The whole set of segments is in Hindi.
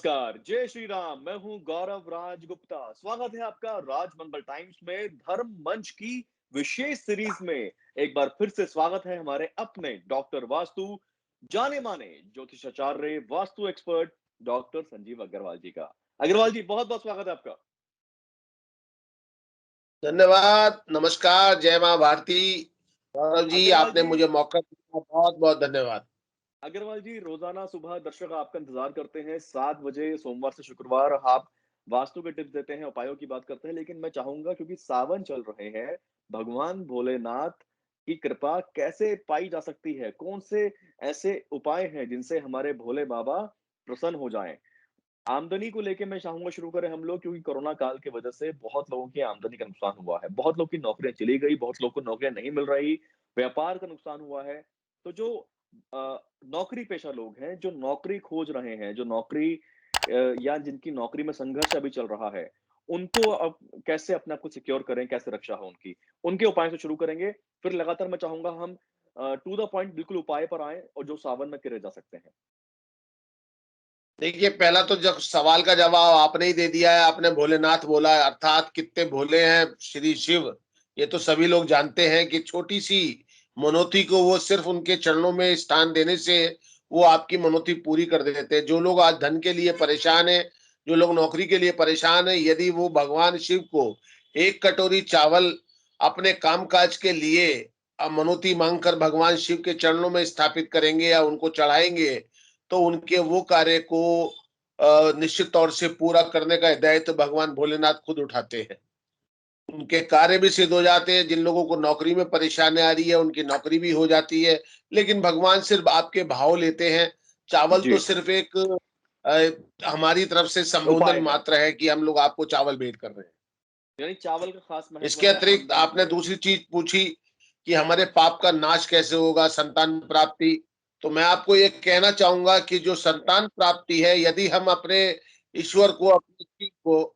नमस्कार, जय श्री राम। मैं हूं गौरव राज गुप्ता। स्वागत है आपका राजमंगल टाइम्स में धर्म मंच की विशेष सीरीज में। एक बार फिर से स्वागत है हमारे अपने डॉक्टर वास्तु, जाने माने ज्योतिषाचार्य, वास्तु एक्सपर्ट डॉक्टर संजीव अग्रवाल जी का। अग्रवाल जी, बहुत बहुत स्वागत है आपका। धन्यवाद। नमस्कार। जय माँ भारती। गौरव जी, अग्रवाल आपने जी मुझे मौका दिया, बहुत बहुत धन्यवाद। अग्रवाल जी, रोजाना सुबह दर्शक आपका इंतजार करते हैं 7 बजे सोमवार से शुक्रवार। आप वास्तु के टिप्स देते हैं, उपायों की बात करते हैं, लेकिन मैं चाहूंगा क्योंकि सावन चल रहे हैं, भगवान भोलेनाथ की कृपा कैसे पाई जा सकती है? कौन से ऐसे उपाय हैं जिनसे हमारे भोले बाबा प्रसन्न हो जाएं? आमदनी को लेके मैं चाहूंगा शुरू करें हम लोग, क्योंकि कोरोना काल की वजह से बहुत लोगों की आमदनी का नुकसान हुआ है, बहुत लोग की नौकरियां चली गई, बहुत लोग को नौकरियां नहीं मिल रही, व्यापार का नुकसान हुआ है। तो जो नौकरी पेशा लोग हैं, जो नौकरी खोज रहे हैं, जो नौकरी या जिनकी नौकरी में संघर्ष अभी चल रहा है, उनको अब कैसे अपने आप को सिक्योर करें, कैसे रक्षा हो उनकी, उनके उपाय से शुरू करेंगे। फिर लगातार मैं चाहूंगा हम टू द पॉइंट बिल्कुल उपाय पर आए और जो सावन में करे जा सकते हैं। देखिए, पहला तो जब सवाल का जवाब आपने ही दे दिया है, आपने भोलेनाथ बोला है, अर्थात कितने भोले हैं श्री शिव। ये तो सभी लोग जानते हैं कि छोटी सी मनौती को वो सिर्फ उनके चरणों में स्थान देने से वो आपकी मनौती पूरी कर देते हैं। जो लोग आज धन के लिए परेशान हैं, जो लोग नौकरी के लिए परेशान हैं, यदि वो भगवान शिव को एक कटोरी चावल अपने कामकाज के लिए मनौती मांगकर भगवान शिव के चरणों में स्थापित करेंगे या उनको चढ़ाएंगे, तो उनके वो कार्य को निश्चित तौर से पूरा करने का दायित्व भगवान भोलेनाथ खुद उठाते हैं। उनके कार्य भी सिद्ध हो जाते हैं। जिन लोगों को नौकरी में परेशानी आ रही है, उनकी नौकरी भी हो जाती है। लेकिन भगवान सिर्फ आपके भाव लेते हैं। चावल जी, तो सिर्फ एक हमारी तरफ से संबोधन उपाय है, मात्र है कि हम लोग आपको चावल भेंट कर रहे हैं। यानी चावल का खास महत्व इसके है अतिरिक्त आमदनी के आपने लिए। दूसरी चीज पूछी कि हमारे पाप का नाश कैसे होगा, संतान प्राप्ति। तो मैं आपको ये कहना चाहूंगा कि जो संतान प्राप्ति है, यदि हम अपने ईश्वर को, अपने शिव को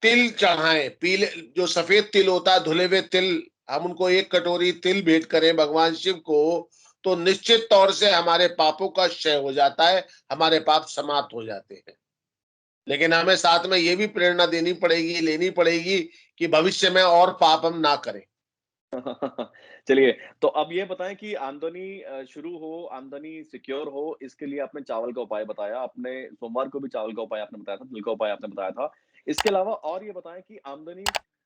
तिल चढ़ाएं, पीले जो सफेद तिल होता है, धुले हुए तिल, हम उनको एक कटोरी तिल भेंट करें भगवान शिव को, तो निश्चित तौर से हमारे पापों का क्षय हो जाता है, हमारे पाप समाप्त हो जाते हैं। लेकिन हमें साथ में ये भी प्रेरणा देनी पड़ेगी, लेनी पड़ेगी कि भविष्य में और पाप हम ना करें। चलिए, तो अब ये बताएँ कि आमदनी शुरू हो, आमदनी सिक्योर हो, इसके लिए आपने चावल का उपाय बताया, आपने सोमवार को भी चावल का उपाय आपने बताया था, तिल का उपाय आपने बताया था। इसके अलावा और ये बताएँ कि आमदनी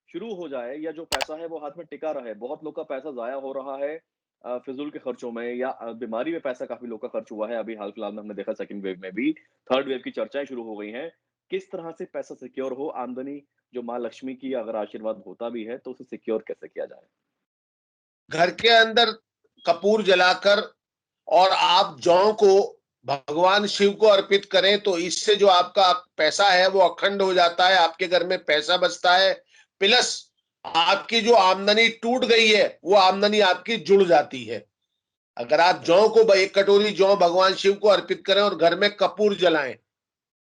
शुरू हो जाए या जो पैसा है वो हाथ में टिका रहे। बहुत लोग का पैसा ज़ाया हो रहा है फ़िज़ूल के खर्चों में या बीमारी में पैसा काफ़ी लोग का खर्च हुआ है। अभी हाल-फिलहाल में हमने देखा सेकंड वेव में भी, थर्ड वेव की चर्चाएँ शुरू हो गई हैं। किस तरह से पैसा सिक्योर हो, आमदनी जो माँ लक्ष्मी की अगर आशीर्वाद होता भी है, तो उसे सिक्योर कैसे किया जाए? घर के अंदर कपूर जलाकर और आप जौ को भगवान शिव को अर्पित करें, तो इससे जो आपका पैसा है वो अखंड हो जाता है, आपके घर में पैसा बचता है। प्लस आपकी जो आमदनी टूट गई है, वो आमदनी आपकी जुड़ जाती है। अगर आप जौ को, एक कटोरी जौ भगवान शिव को अर्पित करें और घर में कपूर जलाएं,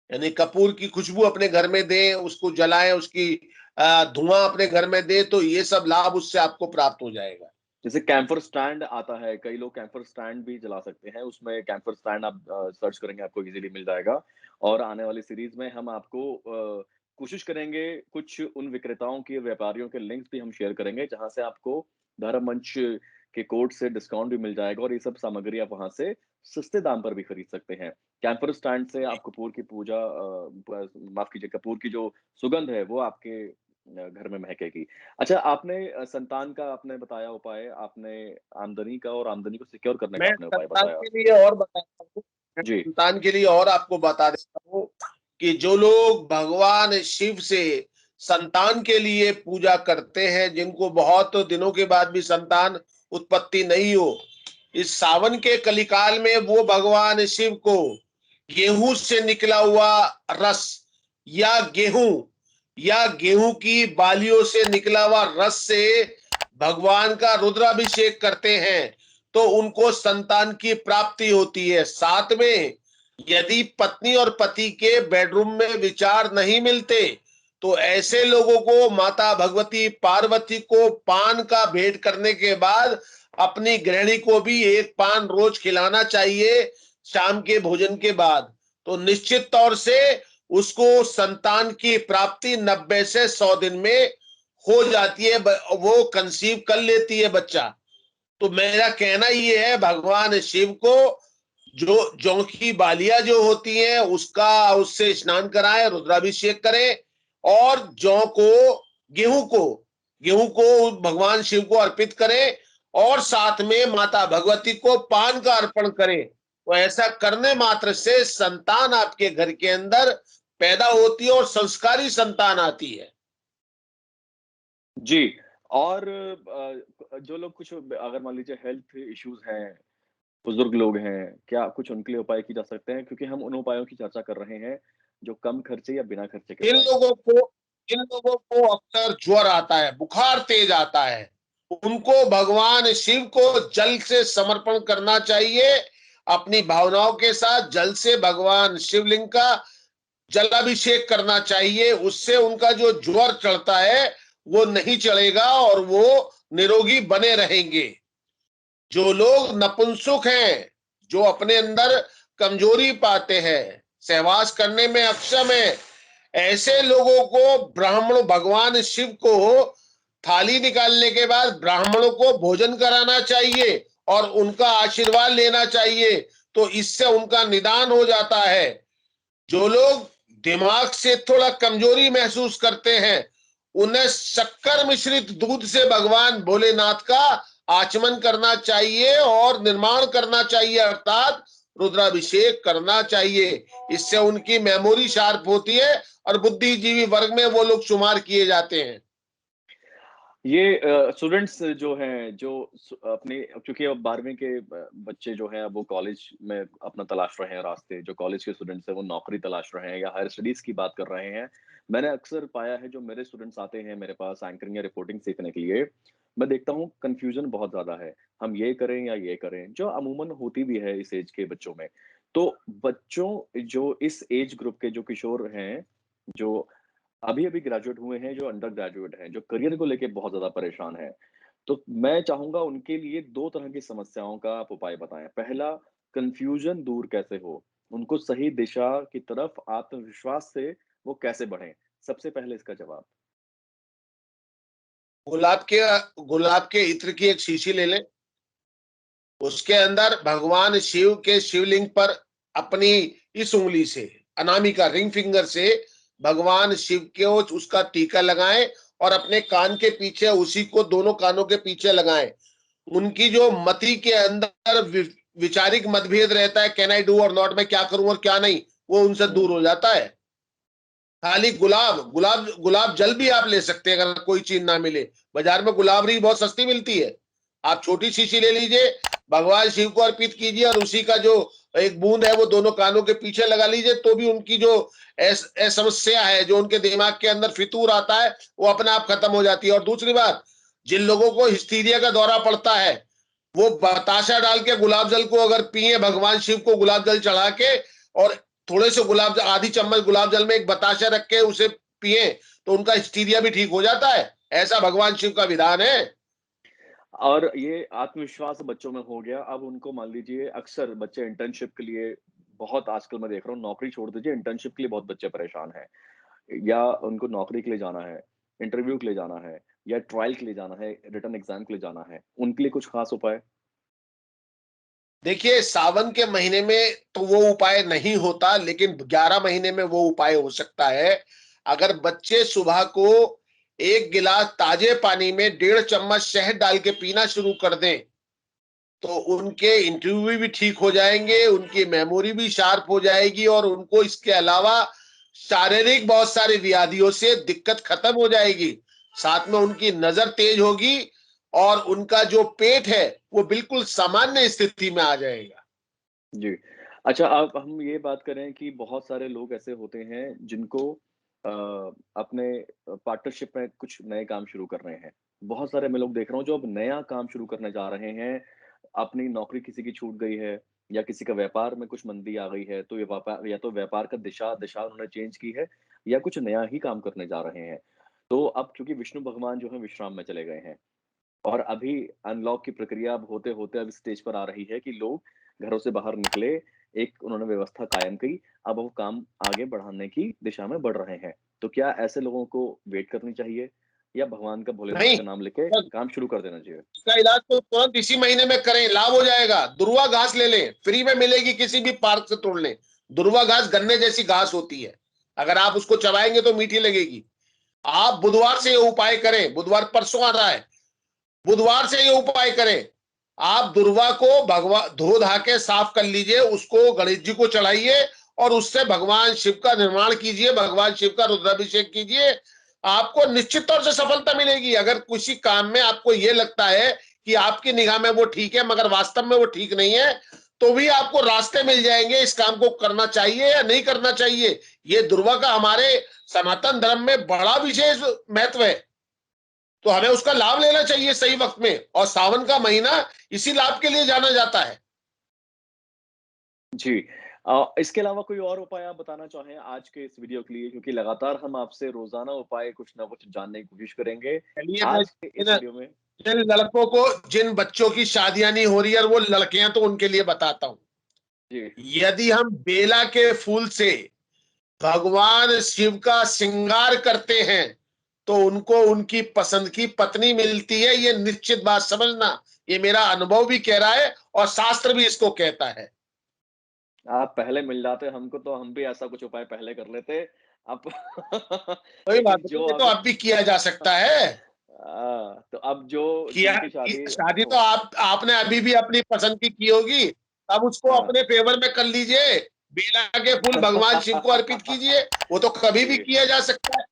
यानी कपूर की खुशबू अपने घर में दें, उसको जलाएं, उसकी धुआं अपने घर में दें, तो ये सब लाभ उससे आपको प्राप्त हो जाएगा। जैसे कैम्फर स्टैंड आता है, कई लोग कैम्फर स्टैंड भी जला सकते हैं, उसमें कैम्फर स्टैंड आप सर्च करेंगे आपको इज़िली मिल जाएगा। और आने वाली सीरीज़ में हम आपको कोशिश करेंगे कुछ उन विक्रेताओं के, व्यापारियों के लिंक्स भी हम शेयर करेंगे, जहाँ से आपको धर्म मंच के कोड से डिस्काउंट भी मिल जाएगा और ये सब सामग्री आप वहाँ से सस्ते दाम पर भी खरीद सकते हैं। कैम्फर स्टैंड से आप कपूर की पूजा माफ़ कीजिए, कपूर की जो सुगंध है, वो आपके घर में महकेगी। अच्छा, आपने संतान का आपने बताया उपाय, आपने आमदनी का और आमदनी को सिक्योर करने का मैं आपने उपाय संतान बताया। के लिए और बताता हूँ, मैं जी, संतान के लिए और आपको बता देता हूँ कि जो लोग भगवान शिव से संतान के लिए पूजा करते हैं, जिनको बहुत दिनों के बाद भी संतान उत्पत्ति नहीं हो, इस सावन के कलिकाल में वो भगवान शिव को गेहूं से निकला हुआ रस या गेहूं की बालियों से निकला हुआ रस से भगवान का रुद्राभिषेक करते हैं, तो उनको संतान की प्राप्ति होती है। साथ में यदि पत्नी और पति के बेडरूम में विचार नहीं मिलते, तो ऐसे लोगों को माता भगवती पार्वती को पान का भेंट करने के बाद अपनी गृहिणी को भी एक पान रोज खिलाना चाहिए शाम के भोजन के बाद। तो निश्चित तौर से उसको संतान की प्राप्ति 90 से 100 दिन में हो जाती है, वो कंसीव कर लेती है बच्चा। तो मेरा कहना ये है, भगवान शिव को जो जौ की बालियां जो होती हैं उससे स्नान कराएं, रुद्राभिषेक करें, और जौ को गेहूं को भगवान शिव को अर्पित करें, और साथ में माता भगवती को पान का अर्पण करें। तो ऐसा करने मात्र से संतान आपके घर के अंदर पैदा होती है और संस्कारी संतान आती है। जी। और जो लोग कुछ अगर मान लीजिए हेल्थ इश्यूज़ हैं, बुज़ुर्ग लोग हैं, क्या कुछ उनके लिए उपाय किए जा सकते हैं? क्योंकि हम उन उपायों की चर्चा कर रहे हैं, जो कम खर्चे या बिना खर्चे के इन उपाय हैं। लोगों को इन लोगों को अक्सर ज्वर आता है, बुखार तेज आता है, उनको भगवान शिव को जल से समर्पण करना चाहिए। अपनी भावनाओं के साथ जल से भगवान शिवलिंग का जलाभिषेक करना चाहिए। उससे उनका जो ज्वर चढ़ता है वो नहीं चढ़ेगा और वो निरोगी बने रहेंगे। जो लोग नपुंसक हैं, जो अपने अंदर कमजोरी पाते हैं, सहवास करने में अक्षम है, ऐसे लोगों को ब्राह्मण भगवान शिव को थाली निकालने के बाद ब्राह्मणों को भोजन कराना चाहिए और उनका आशीर्वाद लेना चाहिए। तो इससे उनका निदान हो जाता है। जो लोग दिमाग से थोड़ा कमजोरी महसूस करते हैं, उन्हें शक्कर मिश्रित दूध से भगवान भोलेनाथ का आचमन करना चाहिए और निर्माण करना चाहिए, अर्थात रुद्राभिषेक करना चाहिए। इससे उनकी मेमोरी शार्प होती है और बुद्धिजीवी वर्ग में वो लोग शुमार किए जाते हैं। ये स्टूडेंट्स जो हैं, जो अपने क्योंकि अब 12वीं के बच्चे जो हैं, अब वो कॉलेज में अपना तलाश रहे हैं रास्ते, जो कॉलेज के स्टूडेंट्स हैं, वो नौकरी तलाश रहे हैं या हायर स्टडीज़ की बात कर रहे हैं। मैंने अक्सर पाया है, जो मेरे स्टूडेंट्स आते हैं मेरे पास एंकरिंग या रिपोर्टिंग सीखने के लिए, मैं देखता हूँ कन्फ्यूज़न बहुत ज़्यादा है। हम ये करें या ये करें, जो अमूमन होती भी है इस ऐज के बच्चों में। तो बच्चों जो इस ऐज ग्रुप के जो किशोर हैं, जो अभी-अभी ग्रेजुएट हुए हैं, जो अंडर ग्रेजुएट हैं, जो करियर को लेके बहुत ज़्यादा परेशान हैं। तो मैं चाहूँगा उनके लिए 2 तरह की समस्याओं का आप उपाय बताएँ। पहला, कन्फ्यूज़न दूर कैसे हो? उनको सही दिशा की तरफ आत्मविश्वास से वो कैसे बढ़ें? सबसे पहले इसका जवाब। गुलाब के गुलाब के इत्र की एक शीशी ले लें, उसके अंदर भगवान शिव के शिवलिंग पर अपनी इस उंगली से, अनामिका रिंग फिंगर से भगवान शिव के उसका टीका लगाएं और अपने कान के पीछे उसी को दोनों कानों के पीछे लगाएं। उनकी जो मति के अंदर विचारिक मतभेद रहता है, कैन आई डू और नॉट, मैं क्या करूं और क्या नहीं, वो उनसे हुँ, दूर हो जाता है। खाली गुलाब गुलाब गुलाब जल भी आप ले सकते हैं अगर कोई चीज ना मिले। बाजार में गुलाबरी बहुत सस्ती मिलती है, आप छोटी शीशी ले लीजिए, भगवान शिव को अर्पित कीजिए और उसी का जो एक बूंद है वो दोनों कानों के पीछे लगा लीजिए, तो भी उनकी जो समस्या है, जो उनके दिमाग के अंदर फितूर आता है, वो अपने आप खत्म हो जाती है। और दूसरी बात, जिन लोगों को हिस्टीरिया का दौरा पड़ता है, वो बताशा डाल के गुलाब जल को अगर पिए, भगवान शिव को गुलाब जल चढ़ा के, और थोड़े से गुलाब आधी चम्मच गुलाब जल में एक बताशा रख के उसे पिए, तो उनका हिस्टीरिया भी ठीक हो जाता है। ऐसा भगवान शिव का विधान है। और ये आत्मविश्वास बच्चों में हो गया। अब उनको मान लीजिए अक्सर बच्चे इंटर्नशिप के लिए बहुत आजकल मैं देख रहा हूँ, नौकरी छोड़ दीजिए, इंटर्नशिप के लिए बहुत बच्चे परेशान हैं। या उनको नौकरी के लिए जाना है, इंटरव्यू के लिए जाना है या ट्रायल के लिए जाना है, रिटन एग्ज़ाम के लिए जाना है, उनके लिए कुछ ख़ास उपाय? देखिए, सावन के महीने में तो वो उपाय नहीं होता, लेकिन 11 महीने में वो उपाय हो सकता है। अगर बच्चे सुबह को 1 गिलास ताजे पानी में 1.5 चम्मच शहद डाल के पीना शुरू कर दें, तो उनके इंटरव्यू भी ठीक हो जाएंगे, उनकी मेमोरी भी शार्प हो जाएगी और उनको इसके अलावा शारीरिक बहुत सारी व्याधियों से दिक्कत खत्म हो जाएगी। साथ में उनकी नजर तेज होगी और उनका जो पेट है वो बिल्कुल सामान्य स्थिति में आ जाएगा। जी। अच्छा, अब हम ये बात करें कि बहुत सारे लोग ऐसे होते हैं जिनको अ, अपने पार्टनरशिप में कुछ नए काम शुरू कर रहे हैं। बहुत सारे मैं लोग देख रहा हूँ जो अब नया काम शुरू करने जा रहे हैं। अपनी नौकरी किसी की छूट गई है या किसी का व्यापार में कुछ मंदी आ गई है, तो ये व्यापार या तो व्यापार का दिशा दिशा उन्होंने चेंज की है या कुछ नया ही काम करने जा रहे हैं। तो अब चूँकि विष्णु भगवान जो है विश्राम में चले गए हैं। और अभी अनलॉक की प्रक्रिया अब होते-होते अब स्टेज पर आ रही है कि लोग घरों से बाहर निकले, एक उन्होंने व्यवस्था कायम की, अब वो काम आगे बढ़ाने की दिशा में बढ़ रहे हैं। तो क्या ऐसे लोगों को वेट करनी चाहिए या भगवान का भोलेनाथ नहीं, का नाम लेके काम शुरू कर देना चाहिए? इसका इलाज तो तुरंत इसी महीने में करें, लाभ हो जाएगा। दुर्वा घास ले लें, फ्री में मिलेगी, किसी भी पार्क से तोड़ लें। दुर्वा घास गन्ने जैसी घास होती है, अगर आप उसको चबाएंगे तो मीठी लगेगी। आप बुधवार से ये उपाय करें, बुधवार परसों आ रहा है, बुधवार से ये उपाय करें। आप दुर्वा को भगवान धो धा के साफ कर लीजिए, उसको गणेश जी को चढ़ाइए और उससे भगवान शिव का निर्माण कीजिए, भगवान शिव का रुद्राभिषेक कीजिए। आपको निश्चित तौर से सफलता मिलेगी। अगर किसी काम में आपको ये लगता है कि आपकी निगाह में वो ठीक है मगर वास्तव में वो ठीक नहीं है, तो भी आपको रास्ते मिल जाएंगे, इस काम को करना चाहिए या नहीं करना चाहिए। ये दुर्वा का हमारे सनातन धर्म में बड़ा विशेष महत्व है, तो हमें उसका लाभ लेना चाहिए सही वक्त में, और सावन का महीना इसी लाभ के लिए जाना जाता है। जी। इसके अलावा कोई और उपाय आप बताना चाहें आज के इस वीडियो के लिए? क्योंकि लगातार हम आपसे रोज़ाना उपाय कुछ न कुछ जानने की कोशिश करेंगे। चलिए, मैं आज के इस वीडियो में जिन लड़कों को, जिन बच्चों की शादियां नहीं हो रही है और वो लड़के हैं, तो उनके लिए बताता हूं। जी, यदि हम बेला के फूल से भगवान शिव का श्रृंगार करते हैं तो उनको उनकी पसंद की पत्नी मिलती है, ये निश्चित बात समझना। ये मेरा अनुभव भी कह रहा है और शास्त्र भी इसको कहता है। आप पहले मिल जाते हमको तो हम भी ऐसा कुछ उपाय पहले कर लेते। अब कोई बात लेकिन नहीं, जो ये तो अभी अब भी किया जा सकता है। तो अब जो किया जिनकी शादी शादी तो हो आपने अभी भी अपनी पसंद की होगी, अब उसको हाँ। अपने फेवर में कर लीजिए। बेला के फूल भगवान शिव को अर्पित कीजिए, वो तो कभी भी जी, किया जा सकता है।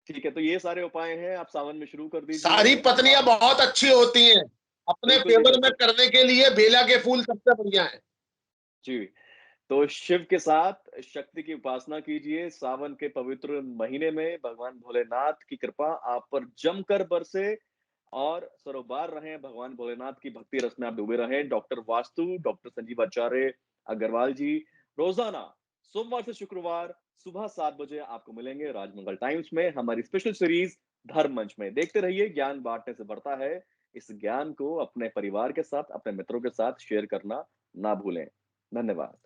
ठीक है, तो ये सारे उपाय हैं, आप सावन में शुरू कर सारी दीजिए। पत्नियां बहुत अच्छी होती हैं, अपने बिल्कुल जी, फेवर में बिल्कुल। करने के लिए बेला के फूल सबसे बढ़िया है। जी। तो शिव के साथ शक्ति की उपासना कीजिए। सावन के पवित्र महीने में भगवान भोलेनाथ की कृपा आप पर जमकर बरसे और सरोबार रहें। भगवान भोलेनाथ की भक्ति रस में आप डूबे रहें। डॉक्टर वास्तु, डॉक्टर संजीव आचार्य अग्रवाल जी रोजाना सोमवार से शुक्रवार सुबह 7 बजे आपको मिलेंगे राजमंगल टाइम्स में हमारी स्पेशल सीरीज धर्म मंच में। देखते रहिए, ज्ञान बांटने से बढ़ता है। इस ज्ञान को अपने परिवार के साथ, अपने मित्रों के साथ शेयर करना ना भूलें। धन्यवाद।